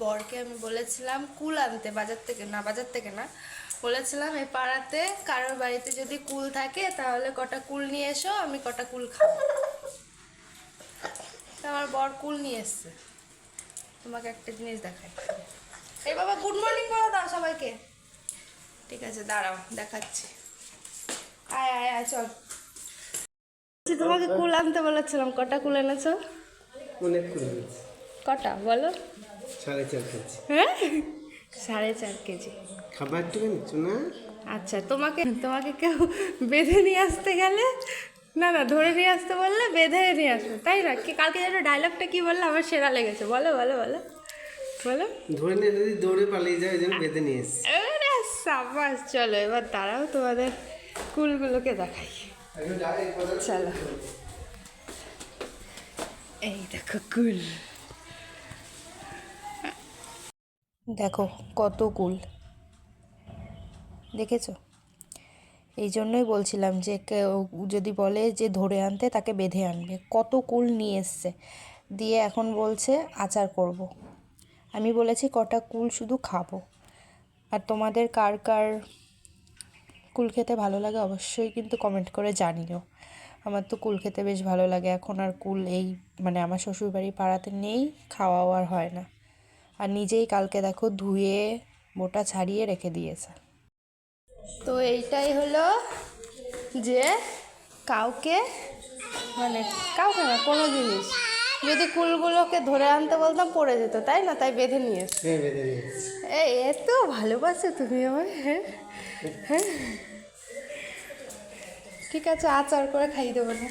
বরকে আমি বলেছিলাম কুল আনতে বাজার থেকে না বলেছিলাম এই পাড়াতে কারোর বাড়িতে যদি কুল থাকে তাহলে কটা কুল নিয়ে এসো, আমি কটা কুল খাবো। আমার বর কুল নিয়ে এসছে। তোমাকে একটা জিনিস দেখাই। এই বাবা গুড মর্নিং বলো দাও সবাইকে। ঠিক আছে দাঁড়াও দেখাচ্ছি। আয় আয় আয় চল। তোমাকে কুল আনতে বলেছিলাম, কটা কুল এনেছো? অনেক কুল এনেছি। কটা বলো? 4.5 কেজি। হ্যাঁ 4.5 কেজি। খাবার একটু নিচ্ছ না? আচ্ছা তোমাকে কেউ বেঁধে নিয়ে আসতে গেলে না ধরে নিয়ে আসতে বললে বেঁধে নিয়ে আসবে, তাই না? কি কালকে যেন ডায়লগটা কি বললে আমার সেরা লেগেছে, বলো বলো বলো বলো। ধরে নিয়ে যদি দৌড়ে পালিয়ে যায়, ওই জন্য বেঁধে নিয়ে এসছি। সাবাস, চলো এবার দাঁড়াও তোমাদের কুলগুলোকে দেখাই। চলো এই দেখো কুল, দেখো কত কুল দেখেছো? এই জন্যই বলছিলাম যে কেউ যদি বলে যে ধরে আনতে তাকে বেঁধে আনবে। কত কুল নিয়ে এসছে, দিয়ে এখন বলছে আচার করব। আমি বলেছি কটা কুল শুধু খাবো। আর তোমাদের কার কার কুল খেতে ভালো লাগে অবশ্যই কিন্তু কমেন্ট করে জানিও। আমার তো কুল খেতে বেশ ভালো লাগে। এখন আর কুল এই মানে আমার শ্বশুরবাড়ি পাড়াতে নেই, খাওয়াও আর হয় না। আর নিজেই কালকে দেখো ধুয়ে বোটা ছাড়িয়ে রেখে দিয়েছে। তো এইটাই হলো যে কাউকে না কোনো জিনিস যদি কুলগুলোকে ধরে আনতে বলতাম পড়ে যেত, তাই না? তাই বেঁধে নিয়ে এসো। হ্যাঁ, বেঁধে নিয়ে এসছি। এই এত ভালোবাসো তুমি আমার। হ্যাঁ হ্যাঁ ঠিক আছে, আচার করে খাইয়ে দেবো না।